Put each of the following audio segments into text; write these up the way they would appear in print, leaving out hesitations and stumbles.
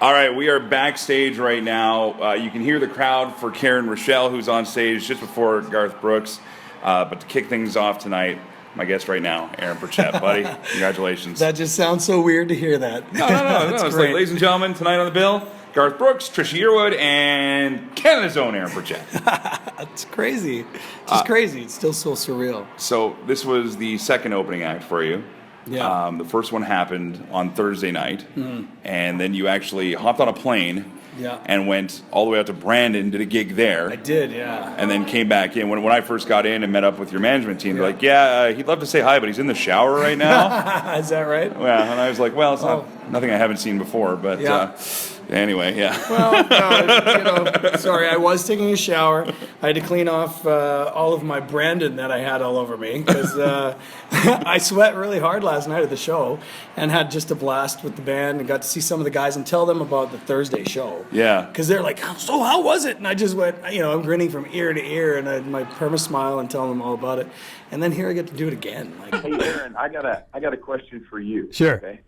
All right, we are backstage right now. You can hear the crowd for Karen Rochelle, who's on stage just before Garth Brooks. But to kick things off tonight, my guest right now, Aaron Pritchett, buddy. Congratulations. That just sounds so weird to hear that. No. It's like, ladies and gentlemen, tonight on the bill, Garth Brooks, Trisha Yearwood, and Canada's own Aaron Pritchett. It's crazy. Just crazy. It's still so surreal. So this was the second opening act for you. Yeah. The first one happened on Thursday night, and then you actually hopped on a plane and went all the way out to Brandon, did a gig there. I did, yeah. And then came back in. When I first got in and met up with your management team, they're like, he'd love to say hi, but he's in the shower right now. Is that right? Yeah, and I was like, well, it's nothing I haven't seen before, but anyway, yeah. Well, sorry, I was taking a shower. I had to clean off all of my Brandon that I had all over me because I sweat really hard last night at the show and had just a blast with the band and got to see some of the guys and tell them about the Thursday show. Yeah. Because they're like, so how was it? And I just went, I'm grinning from ear to ear and I had my perma smile and telling them all about it. And then here I get to do it again. Hey, Aaron, I got a question for you. Sure. Okay?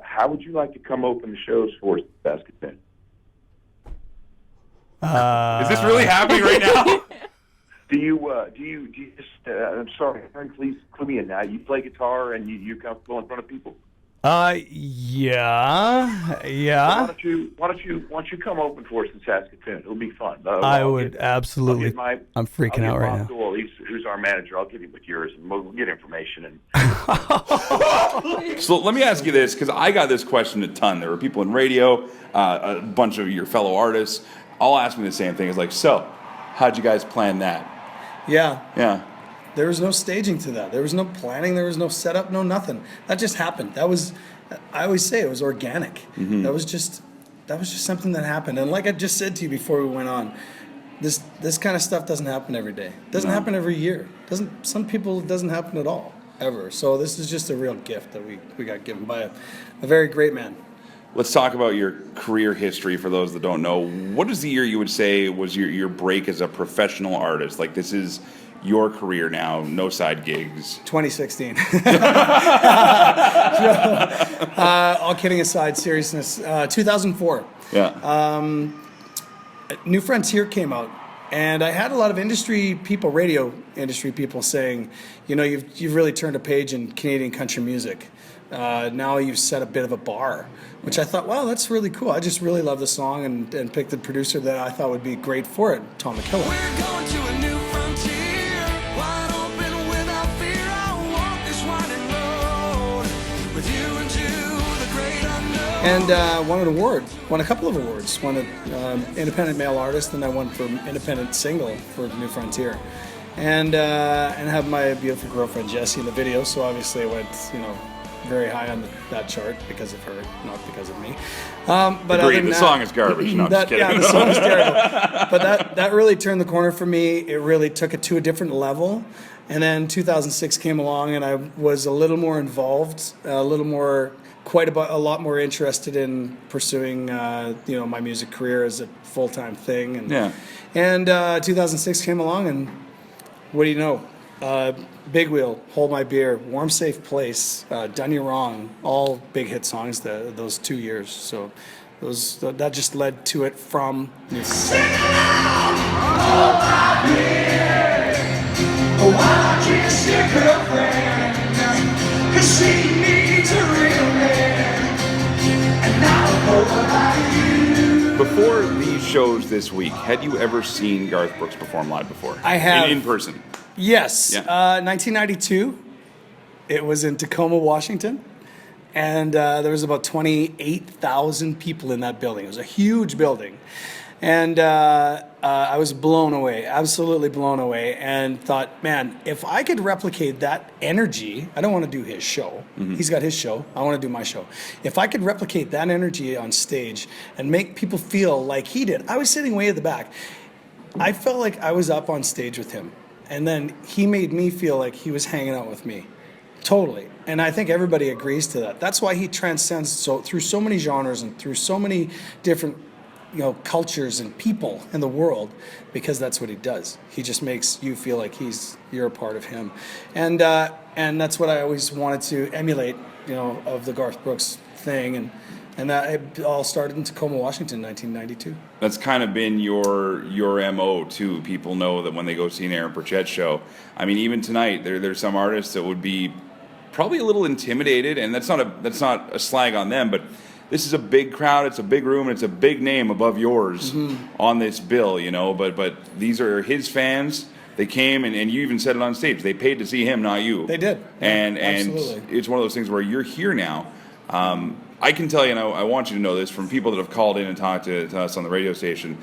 How would you like to come open the shows for Saskatoon? Is this really happening right now? Do you just, I'm sorry, Aaron, please clue me in now. You play guitar and you comfortable in front of people? Yeah. Well, why don't you come open for us in Saskatoon? It'll be fun. I would absolutely. I'm freaking out right now. Doyle, who's our manager? I'll give you with yours, and we'll get information. So let me ask you this, because I got this question a ton. There were people in radio, a bunch of your fellow artists, all asking me the same thing. It's like, so, how'd you guys plan that? Yeah. There was no staging to that. There was no planning. There was no setup. No nothing. That just happened. That was, I always say, it was organic. Mm-hmm. That was just something that happened. And like I just said to you before we went on, this kind of stuff doesn't happen every day. It doesn't happen every year. Some people it doesn't happen at all ever. So this is just a real gift that we got given by a very great man. Let's talk about your career history for those that don't know. What is the year you would say was your break as a professional artist? Like, this is your career now, no side gigs. 2016. All kidding aside, seriousness. 2004. Yeah. New Frontier came out, and I had a lot of radio industry people saying, you've really turned a page in Canadian country music. Now you've set a bit of a bar, which I thought, wow, that's really cool. I just really love the song and picked the producer that I thought would be great for it, Tom McKillop. We're going to a new frontier, wide open without fear. I'll walk this winding road with you into the great unknown. And won a couple of awards. Won an Independent Male Artist, and I won for Independent Single for New Frontier. And have my beautiful girlfriend Jessie in the video, so obviously I went, very high on that chart because of her, not because of me. But agreed. The song is garbage. No, I'm just kidding. Yeah, the song is terrible. But that really turned the corner for me. It really took it to a different level. And then 2006 came along, and I was a little more involved, a lot more interested in pursuing, my music career as a full-time thing. And 2006 came along, and what do you know? Big Wheel, Hold My Beer, Warm Safe Place, Done You Wrong, all big hit songs those 2 years. So that just led to it from New Sing along, hold my beer. Why don't you stick a friend? 'Cause she needs a real man. And now over by you. Before these shows this week, had you ever seen Garth Brooks perform live before? I have. In person? Yes. Yeah. 1992. It was in Tacoma, Washington. And there was about 28,000 people in that building. It was a huge building. And I was blown away, absolutely blown away, and thought, man, if I could replicate that energy, I don't want to do his show. Mm-hmm. He's got his show. I want to do my show. If I could replicate that energy on stage and make people feel like he did. I was sitting way at the back. I felt like I was up on stage with him. And then he made me feel like he was hanging out with me. Totally. And I think everybody agrees to that. That's why he transcends through so many genres and through so many different cultures and people in the world, because that's what he does. He just makes you feel like you're a part of him. And that's what I always wanted to emulate, of the Garth Brooks thing. And And that it all started in Tacoma, Washington, 1992. That's kind of been your MO too. People know that when they go see an Aaron Pritchett show. I mean, even tonight, there's some artists that would be probably a little intimidated, and that's not a slag on them, but this is a big crowd, it's a big room, and it's a big name above yours on this bill, you know. But these are his fans. They came, and you even said it on stage. They paid to see him, not you. They did. And Absolutely. it's one of those things where you're here now. I can tell you, and I want you to know this from people that have called in and talked to us on the radio station,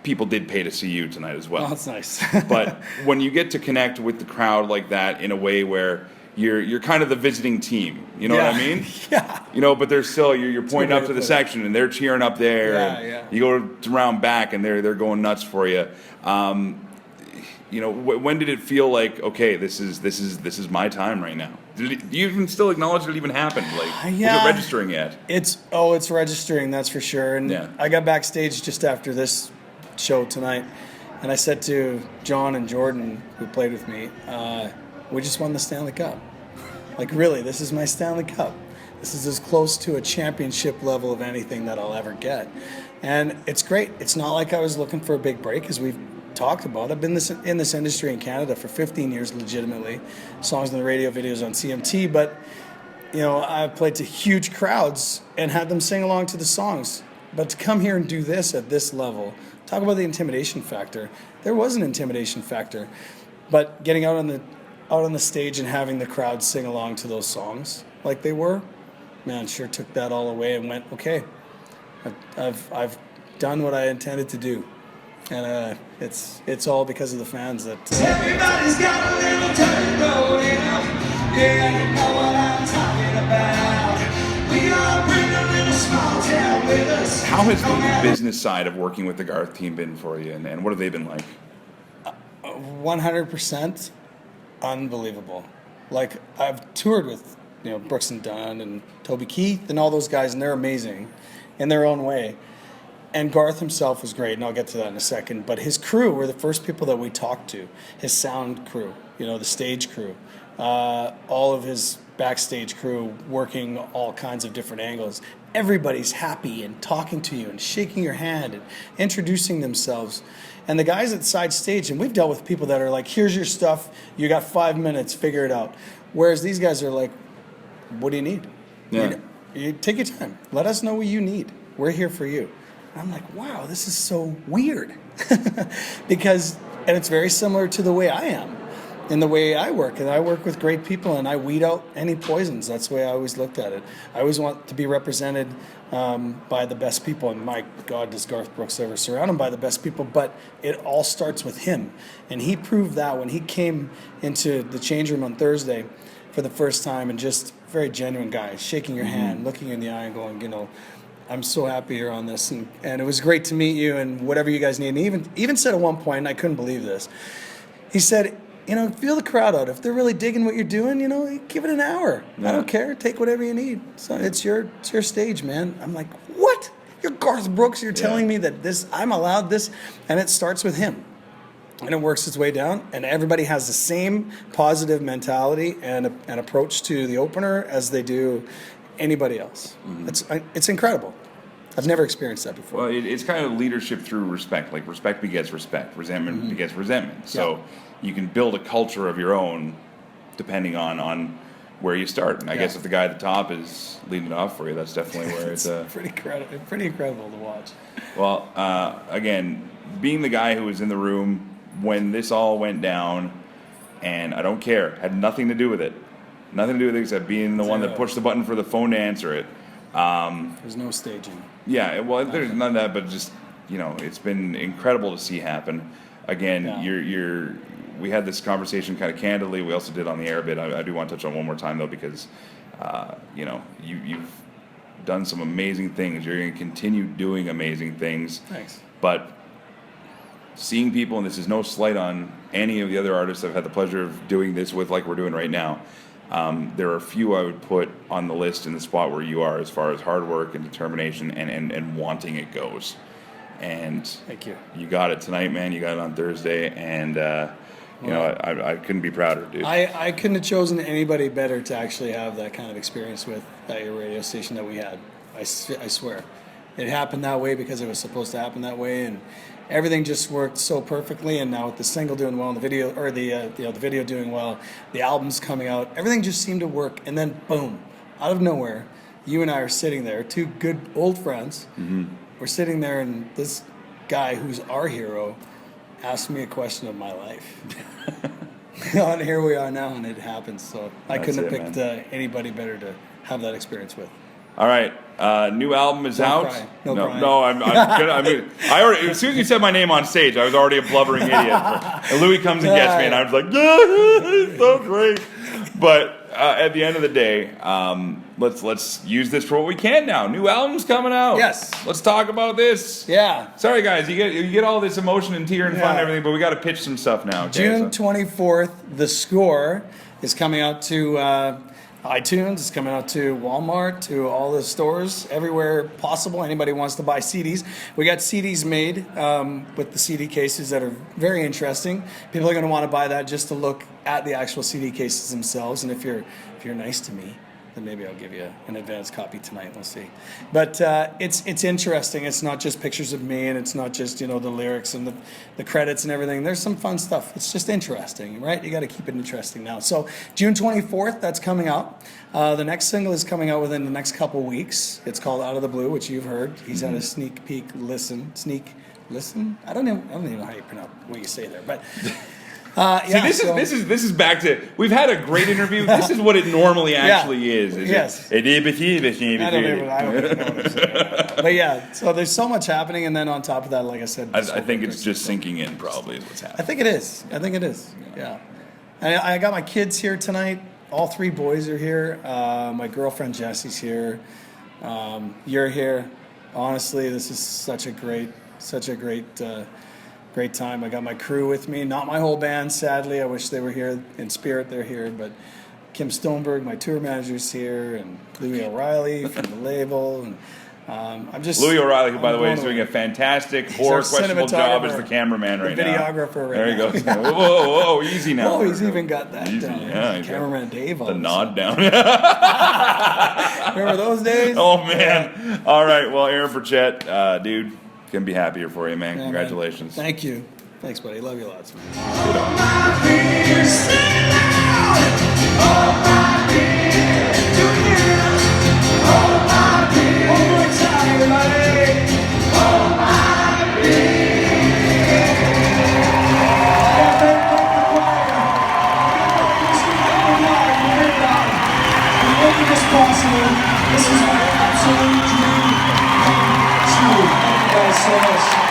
people did pay to see you tonight as well. Oh, that's nice. But when you get to connect with the crowd like that in a way where you're kind of the visiting team, you know what I mean? Yeah. You know, but they're still, you're pointing up to the section and they're cheering up there. Yeah. You go around back and they're going nuts for you. You know, when did it feel like, okay, this is my time right now? Do you even still acknowledge it even happened? Like, is it registering yet? It's registering, that's for sure. And I got backstage just after this show tonight, and I said to John and Jordan, who played with me, we just won the Stanley Cup. Like, really, this is my Stanley Cup. This is as close to a championship level of anything that I'll ever get. And it's great. It's not like I was looking for a big break, as we've talked about. I've been in this industry in Canada for 15 years legitimately, songs on the radio, videos on CMT, but you know, I've played to huge crowds and had them sing along to the songs. But to come here and do this at this level, talk about the intimidation factor. There was an intimidation factor, but getting out on the stage and having the crowd sing along to those songs like they were, man, sure took that all away and went, okay, I've done what I intended to do. And it's all because of the fans that. Everybody's got a little turbo, yeah, you know what I'm talking about. We all bring a little small town with us. How has the business side of working with the Garth team been for you, and what have they been like? 100% unbelievable. Like, I've toured with, you know, Brooks and Dunn and Toby Keith and all those guys, and they're amazing in their own way. And Garth himself was great, and I'll get to that in a second. But his crew were the first people that we talked to. His sound crew, you know, the stage crew, all of his backstage crew working all kinds of different angles. Everybody's happy and talking to you and shaking your hand and introducing themselves. And the guys at side stage, and we've dealt with people that are like, here's your stuff, you got 5 minutes, figure it out. Whereas these guys are like, what do you need? Yeah. You take your time. Let us know what you need. We're here for you. I'm like, wow, this is so weird. And it's very similar to the way I am and the way I work. And I work with great people and I weed out any poisons. That's the way I always looked at it. I always want to be represented by the best people. And my God, does Garth Brooks ever surround him by the best people. But it all starts with him. And he proved that when he came into the change room on Thursday for the first time, and just very genuine guy, shaking your hand, looking you in the eye and going, you know, I'm so happy you're on this, and it was great to meet you, and whatever you guys need. And he even said at one point, and I couldn't believe this, he said, you know, feel the crowd out. If they're really digging what you're doing, you know, give it an hour. Yeah. I don't care. Take whatever you need. So it's your stage, man. I'm like, what? You're Garth Brooks. You're telling me that I'm allowed this, and it starts with him. And it works its way down, and everybody has the same positive mentality and approach to the opener as they do anybody else. It's incredible. I've never experienced that before. Well, it's kind of leadership through respect. Like, respect begets respect. Resentment begets resentment. So you can build a culture of your own depending on where you start. And I guess if the guy at the top is leading it off for you, that's definitely where it's pretty incredible to watch. Well, again, being the guy who was in the room when this all went down, and I don't care, had nothing to do with it. Nothing to do with it except being the one that pushed the button for the phone to answer it. There's no staging. Yeah, well, there's none of that, but just, you know, it's been incredible to see happen. Again, we had this conversation kind of candidly. We also did on the air a bit. I do want to touch on one more time, though, because, you know, you've done some amazing things. You're going to continue doing amazing things. Thanks. But seeing people, and this is no slight on any of the other artists I've had the pleasure of doing this with, like we're doing right now, there are a few I would put on the list in the spot where you are as far as hard work and determination and wanting it goes. And thank you. You got it tonight, man. You got it on Thursday, and you know, I couldn't be prouder, dude. I couldn't have chosen anybody better to actually have that kind of experience with at your radio station that we had. I swear. It happened that way because it was supposed to happen that way, and everything just worked so perfectly. And now with the single doing well, and the video, or the video doing well, the album's coming out, everything just seemed to work. And then boom, out of nowhere, you and I are sitting there, two good old friends. Mm-hmm. We're sitting there, and this guy who's our hero asked me a question of my life. And here we are now, and it happens. So I couldn't have picked anybody better to have that experience with. All right, new album is out. Cry. No, I'm gonna, I mean, I already, as soon as you said my name on stage, I was already a blubbering idiot. And Louis comes and gets me, and I was like, yeah, it's so great. But at the end of the day, let's use this for what we can now. New album's coming out. Yes. Let's talk about this. Yeah. Sorry, guys, you get all this emotion and tear and fun and everything, but we got to pitch some stuff now. Okay? June 24th, The Score is coming out to iTunes. It's coming out to Walmart, to all the stores, everywhere possible. Anybody wants to buy CDs. We got CDs made with the CD cases that are very interesting. People are going to want to buy that just to look at the actual CD cases themselves. And if you're nice to me, then maybe I'll give you an advance copy tonight. We'll see. But it's interesting. It's not just pictures of me, and it's not just the lyrics and the credits and everything. There's some fun stuff. It's just interesting, right? You got to keep it interesting now. So June 24th, that's coming out. The next single is coming out within the next couple weeks. It's called Out of the Blue, which you've heard. He's had a sneak peek listen. I don't even know how you pronounce what you say there, but. See, this is back to, we've had a great interview. This is what it normally actually is. Yes. I don't even know what I'm saying. But yeah, so there's so much happening, and then on top of that, like I said, I think it's just sinking in. Probably is what's happening. I think it is. Yeah. And I got my kids here tonight. All three boys are here. My girlfriend Jessie's here. You're here. Honestly, this is such a great time. I got my crew with me, not my whole band, sadly. I wish they were here. In spirit, they're here. But Kim Stoneberg, my tour manager's here, and Louis O'Reilly from the label. And I'm just... Louis O'Reilly, who, by the way, is doing a fantastic, questionable job as the cameraman right now. Videographer there he goes. Whoa, easy now. Oh, he's even got that down. Yeah, Cameraman Dave. The nod down. Remember those days? Oh, man. Yeah. All right, well, Aaron Pritchett, dude. Couldn't be happier for you, man. Congratulations. Man. Thank you. Thanks, buddy. Love you lots. This is my absolute dream come true. Thank you guys so much.